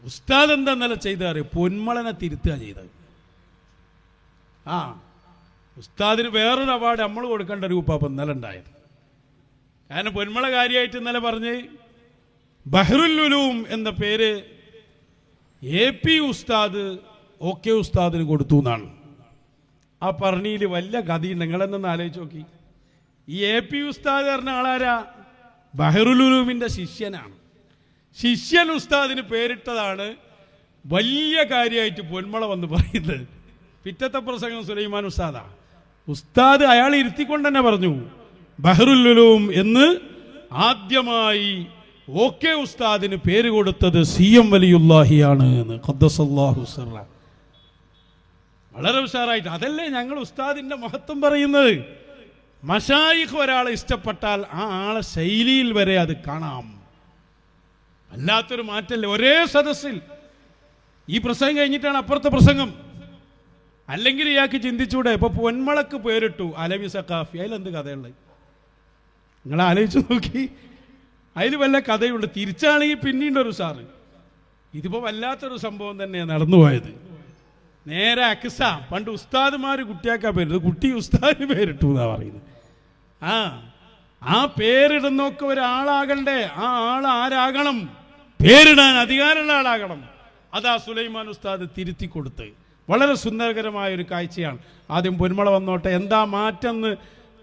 ഉസ്താദ് എന്താ ഇന്നലെ ചെയ്താറ്? പൊന്മളനെ തിരുത്തുക ചെയ്തത്. ഉസ്താദിന് വേറൊരു അവാർഡ് നമ്മൾ കൊടുക്കേണ്ട രൂപം ഇന്നലെ ഉണ്ടായത്. കാരണം പൊന്മള കാര്യമായിട്ട് ഇന്നലെ പറഞ്ഞ് ബഹ്റുൽ ഉലൂം എന്ന പേര് AP ഉസ്താദ് OK ഉസ്താദിന് കൊടുത്തു എന്നാണ്. ആ പറഞ്ഞതിൽ വലിയ കഥയുണ്ട്. നിങ്ങളെന്നൊന്ന് ആലോചിച്ച് നോക്കി. ഈ AP ഉസ്താദ് പറഞ്ഞ ആളാരാ? ബഹ്റുൽ ഉലൂമിൻ്റെ ശിഷ്യനാണ്. ശിഷ്യൻ ഉസ്താദിന് പേരിട്ടതാണ്. വലിയ കാര്യമായിട്ട് പൊന്മള വന്ന് പറയുന്നത്. പിറ്റത്തെ പ്രസംഗം സുലൈമാൻ ഉസ്താദാ. ഉസ്താദ് അയാൾ ഇരുത്തിക്കൊണ്ട് തന്നെ പറഞ്ഞു ബഹ്റുൽ ഉലൂം എന്ന് ആദ്യമായി OK ഉസ്താദിന് പേര് കൊടുത്തത് CM വലിയുല്ലാഹിയാണ് എന്ന്. ഖദ്ദസല്ലാഹു സിറ. വളരെ ഉഷാറായിട്ട്. അതല്ലേ ഞങ്ങൾ ഉസ്താദിന്റെ മഹത്വം പറയുന്നത്. മശായിഖ് ഒരാളെ ഇഷ്ടപ്പെട്ടാൽ ആ ആളെ ശൈലിയിൽ വരെ അത് കാണാം. അല്ലാത്തൊരു മാറ്റല്ലേ. ഒരേ സദസ്സിൽ ഈ പ്രസംഗം കഴിഞ്ഞിട്ടാണ് അപ്പുറത്തെ പ്രസംഗം. അല്ലെങ്കിൽ ഇയാൾക്ക് ചിന്തിച്ചൂടെ? ഇപ്പൊ പൊന്മളക്ക് പേരിട്ടു അലവി സഖാഫി. അതിലെന്ത് കഥയുള്ളത്? നിങ്ങൾ ആലോചിച്ചു നോക്കി. അതിൽ വല്ല കഥയുണ്ട്. തിരിച്ചാണെങ്കിൽ പിന്നീണ്ടൊരു സാറ്. ഇതിപ്പോ വല്ലാത്തൊരു സംഭവം തന്നെയാണ് നടന്നുപോയത്. നേരെ അക്സ. പണ്ട് ഉസ്താദുമാർ കുട്ടിയാക്കാ പേരിട്ടു. കുട്ടി ഉസ്താദിന് പേരിട്ടു എന്നാ പറയുന്നത്. ആ പേരിടുന്നൊക്കെ ഒരാളാകണ്ടേ. ആ ആൾ ആരാകണം? പേരിടാൻ അധികാരമുള്ള ആളാകണം. അതാ സുലൈമാൻ ഉസ്താദ് തിരുത്തി കൊടുത്ത്. വളരെ സുന്ദരകരമായ ഒരു കാഴ്ചയാണ്. ആദ്യം പൊന്മള വന്നോട്ടെ. എന്താ മാറ്റെന്ന്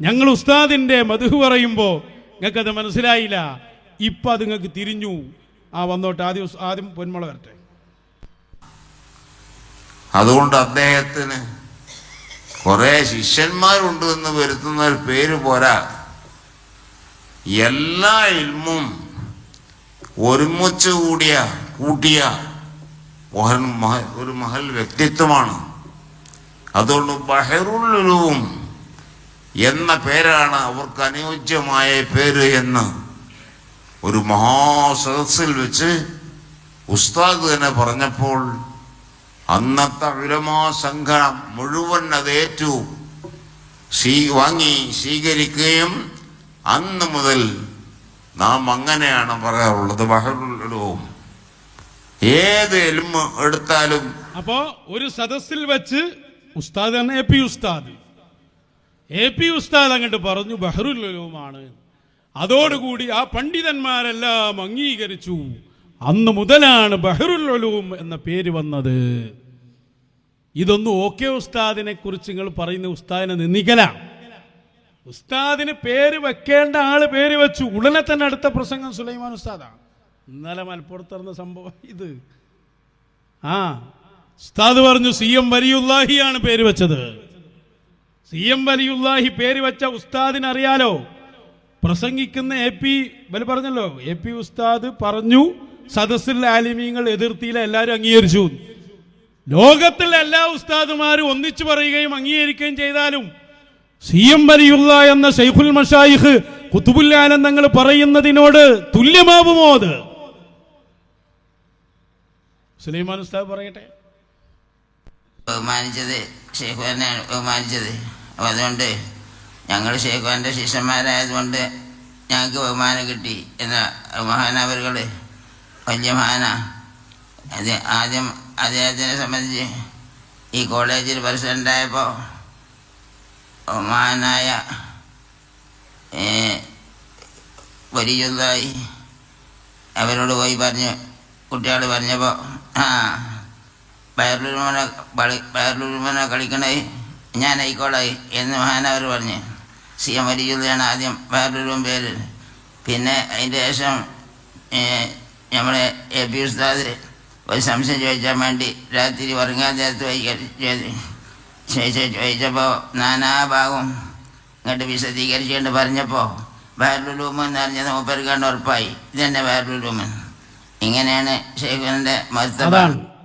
ഞങ്ങൾ ഉസ്താദിന്റെ മദ്ഹ് പറയുമ്പോൾ നിങ്ങൾക്കത് മനസ്സിലായില്ല. ഇപ്പം അത് നിങ്ങൾക്ക് തിരിഞ്ഞു. വന്നോട്ടെ. ആദ്യം പൊന്മള വരട്ടെ. അതുകൊണ്ട് അദ്ദേഹത്തിന് കുറെ ശിഷ്യന്മാരുണ്ട് എന്ന് വരുത്തുന്ന ഒരു പേര് പോരാ. എല്ലാ ഇൽമും ഒരുമിച്ച് കൂട്ടിയ ഒരു മഹൽ വ്യക്തിത്വമാണ്. അതുകൊണ്ട് ബഹ്റുൽ ഉലൂം എന്ന പേരാണ് അവർക്ക് അനുയോജ്യമായ പേര് എന്ന് ഒരു മഹാസദസ്സിൽ വെച്ച് ഉസ്താദ് തന്നെ പറഞ്ഞപ്പോൾ അന്നത്തെ ഉലമാ സംഘം മുഴുവൻ അതേറ്റു വാങ്ങി സ്വീകരിക്കുകയും അന്ന് മുതൽ നാം അങ്ങനെയാണ് പറയാറുള്ളത്. ബഹ്റുൽ ഉലൂം ഏത് ഇൽമ് എടുത്താലും. അപ്പോ ഒരു സദസ്സിൽ വെച്ച് ഉസ്താദ് തന്നെ AP ഉസ്താദ് അങ്ങോട്ട് പറഞ്ഞു ബഹ്റുൽ ഉലൂമാണ്. അതോടുകൂടി ആ പണ്ഡിതന്മാരെല്ലാം അംഗീകരിച്ചു. അന്ന് മുതലാണ് ബഹ്റുൽ ഉലൂം എന്ന പേര് വന്നത്. ഇതൊന്നും OK ഉസ്താദിനെ കുറിച്ച് നിങ്ങൾ പറയുന്ന ഉസ്താദിനെ നിന്ദിക്കലാണ്. ഉസ്താദിന് പേര് വെക്കേണ്ട ആള് പേര് വെച്ചു. ഉടനെ തന്നെ അടുത്ത പ്രസംഗം സുലൈമാൻ ഉസ്താദാണ്. ഇന്നലെ മലപ്പുറത്ത് നടന്ന സംഭവം ഇത്. ഉസ്താദ് പറഞ്ഞു CM വലിയുല്ലാഹിയാണ് പേര് വെച്ചത്. CM വലിയുല്ലാഹി പേര് വെച്ച ഉസ്താദിന് അറിയാലോ. പ്രസംഗിക്കുന്ന AP പറഞ്ഞല്ലോ. AP ഉസ്താദ് പറഞ്ഞു, സദസ്സിലെ ആലിമീങ്ങൾ എതിർത്തിയില്ല, എല്ലാവരും അംഗീകരിച്ചു. ലോകത്തിലെ എല്ലാ ഉസ്താദുമാരും ഒന്നിച്ചു പറയുകയും അംഗീകരിക്കുകയും ചെയ്താലും CM വലിയുള്ള എന്ന ശൈഖുൽ മശായിഖ് ഖുതുബുൽ ആലം തങ്ങൾ പറയുന്നതിനോട് തുല്യമാവുമോ അത്? സുലൈമാൻ ഉസ്താദ് പറയട്ടെ. ബഹുമാനിച്ചത് ഷെയ്ഖുവിനെയാണ് ബഹുമാനിച്ചത്. അപ്പോൾ അതുകൊണ്ട് ഞങ്ങൾ ഷെയ്ഖുവിൻ്റെ ശിഷ്യന്മാരായതുകൊണ്ട് ഞങ്ങൾക്ക് ബഹുമാനം കിട്ടി എന്ന മഹാനവറുകൾ വലിയ മഹാന. അത് ആദ്യം അദ്ദേഹത്തിനെ സംബന്ധിച്ച് ഈ കോളേജിൽ പ്രസിഡൻ്റായപ്പോൾ മഹാനായ വലിയുള്ളതായി അവരോട് പോയി പറഞ്ഞു. കുട്ടികൾ പറഞ്ഞപ്പോൾ ബഹ്റുൽ കളിക്കണേ ഞാൻ ആയിക്കോളായി എന്ന് മഹാനവർ പറഞ്ഞു. CM വലിയുള്ളതാണ് ആദ്യം ബഹ്റുൽ പേര്. പിന്നെ അതിൻ്റെ ശേഷം നമ്മളെ AP ഉസ്താദ് ഒരു സംശയം ചോദിച്ചാൻ വേണ്ടി രാത്രി ഉറങ്ങാൻ നേരത്ത് ചോദിച്ചപ്പോൾ നാനാഭാഗവും ഇങ്ങോട്ട് വിശദീകരിച്ചുകൊണ്ട് പറഞ്ഞപ്പോൾ ബഹ്റുൽ ഉലൂം എന്ന് പറഞ്ഞത് മൂപ്പർക്കാണ്ട് ഉറപ്പായി. ഇതന്നെ ബഹ്റുൽ ഉലൂം. ഇങ്ങനെയാണ് ഷെയ്ഖുവിൻ്റെ മർത്തബ.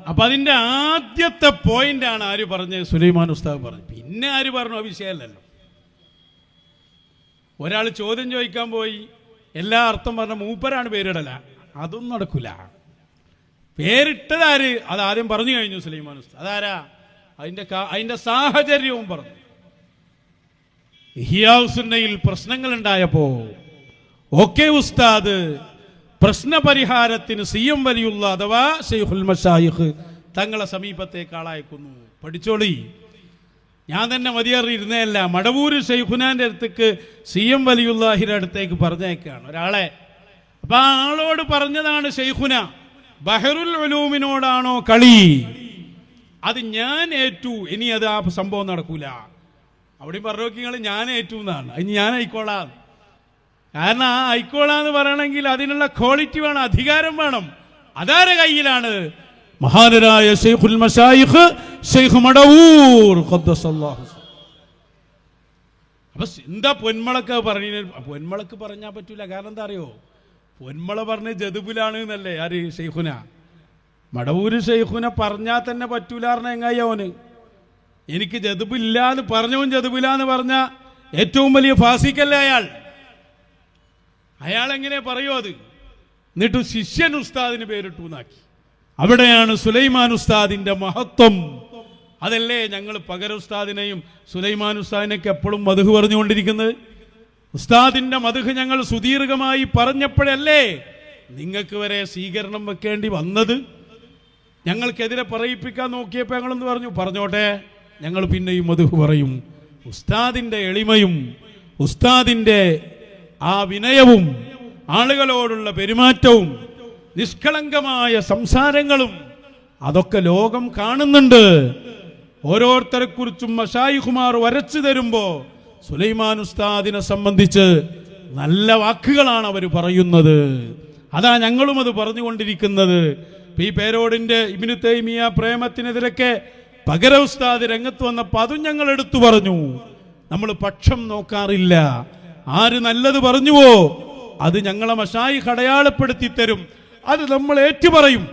അപ്പൊ അതിന്റെ ആദ്യത്തെ പോയിന്റ് ആണ് ആര് പറഞ്ഞത്? സുലൈമാൻ ഉസ്താദ് പറഞ്ഞു. പിന്നെ ആര് പറഞ്ഞു? ആ വിഷയമല്ലല്ലോ. ഒരാൾ ചോദ്യം ചോദിക്കാൻ പോയി എല്ലാ അർത്ഥം പറഞ്ഞ മൂപ്പരാണ് പേരിടല. അതൊന്നും നടക്കൂല. പേരിട്ടതാര്? അത് ആദ്യം പറഞ്ഞു കഴിഞ്ഞു സുലൈമാൻ ഉസ്താദ്. അതാരാ? അതിന്റെ സാഹചര്യവും പറഞ്ഞു. ഇഹ്യാഉസ്സുന്നയിൽ പ്രശ്നങ്ങൾ ഉണ്ടായപ്പോ OK ഉസ്താദ് പ്രശ്നപരിഹാരത്തിന് സിയം വലിയുള്ള അഥവാ ശൈഖുൽ മശായിഖ് തങ്ങളെ സമീപത്തേക്ക് ആളയക്കുന്നു. പഠിച്ചോളി, ഞാൻ തന്നെ മതിയേറിയിരുന്നേയല്ല, മടവൂര് ശൈഖുനാന്റെ അടുത്തേക്ക് സിയം വലിയുള്ളാഹിയുടെ അടുത്തേക്ക് പറഞ്ഞേക്കാണ് ഒരാളെ. അപ്പൊ ആ ആളോട് പറഞ്ഞതാണ് ശൈഖുന, ബഹറുൽ ഉലൂമിനോടാണോ കളി? അത് ഞാൻ ഏറ്റു, ഇനി അത് ആ സംഭവം നടക്കൂല. അവിടെ പറഞ്ഞു നോക്കിങ്ങൾ, ഞാൻ ഏറ്റു എന്നാണ്. ഇനി ഞാൻ ആയിക്കോളാം. കാരണം ആ ആയിക്കോളാന്ന് പറയണമെങ്കിൽ അതിനുള്ള ക്വാളിറ്റി വേണം, അധികാരം വേണം. അതാരുടെ കയ്യിലാണ്? മഹാനരായ ശൈഖുൽ മശായിഖ് ശൈഖ് മടവൂർ ഖദ്ദസല്ലാഹു. അപ്പൊ എന്താ പൊന്മളക്ക് പറഞ്ഞു? പൊന്മളക്ക് പറഞ്ഞാൽ പറ്റൂല. കാരണം എന്താ അറിയോ? പൊന്മള പറഞ്ഞ് ജദുബിലാണ് എന്നല്ലേ ആര്? ശൈഖുന. മടവൂര് ശൈഖുന പറഞ്ഞാൽ തന്നെ പറ്റൂല പറഞ്ഞ എങ്ങായി അവന്. എനിക്ക് ജദുബില്ലാന്ന് പറഞ്ഞവൻ ജദുബില്ലാന്ന് പറഞ്ഞ ഏറ്റവും വലിയ ഫാസിക്കല്ലേ അയാൾ. അയാൾ എങ്ങനെ പറയോ അത്? എന്നിട്ട് ശിഷ്യൻ ഉസ്താദിന് പേരിട്ടു എന്നാക്കി. അവിടെയാണ് സുലൈമാൻ ഉസ്താദിന്റെ മഹത്വം. അതല്ലേ ഞങ്ങൾ പകര ഉസ്താദിനെയും സുലൈമാൻ ഉസ്താദിനൊക്കെ എപ്പോഴും മദ്ഹ് പറഞ്ഞുകൊണ്ടിരിക്കുന്നത്. ഉസ്താദിന്റെ മദ്ഹ് ഞങ്ങൾ സുദീർഘമായി പറഞ്ഞപ്പോഴല്ലേ നിങ്ങൾക്ക് വരെ സ്വീകരണം വെക്കേണ്ടി വന്നത്. ഞങ്ങൾക്കെതിരെ പറയിപ്പിക്കാൻ നോക്കിയപ്പോൾ ഞങ്ങളെന്ന് പറഞ്ഞു, പറഞ്ഞോട്ടെ, ഞങ്ങൾ പിന്നെയും മദ്ഹ് പറയും. ഉസ്താദിന്റെ എളിമയും ഉസ്താദിന്റെ ആ വിനയവും ആളുകളോടുള്ള പെരുമാറ്റവും നിഷ്കളങ്കമായ സംസാരങ്ങളും അതൊക്കെ ലോകം കാണുന്നുണ്ട്. ഓരോരുത്തരെ കുറിച്ചും മശായിഖുമാർ വരച്ചു തരുമ്പോ സുലൈമാൻ ഉസ്താദിനെ സംബന്ധിച്ച് നല്ല വാക്കുകളാണ് അവർ പറയുന്നത്. അതാ ഞങ്ങളും അത് പറഞ്ഞുകൊണ്ടിരിക്കുന്നത്. ഈ പേരോടിന്റെ ഇബ്നു തൈമിയ പ്രേമത്തിനെതിരൊക്കെ പകര ഉസ്താദ് രംഗത്ത് വന്നപ്പോൾ അതും ഞങ്ങൾ എടുത്തു പറഞ്ഞു. നമ്മൾ പക്ഷം നോക്കാറില്ല. ആര് നല്ലത് പറഞ്ഞുവോ അത് ഞങ്ങളെ മശായിഖ് അടയാളപ്പെടുത്തി തരും. അത് നമ്മൾ ഏറ്റുപറയും.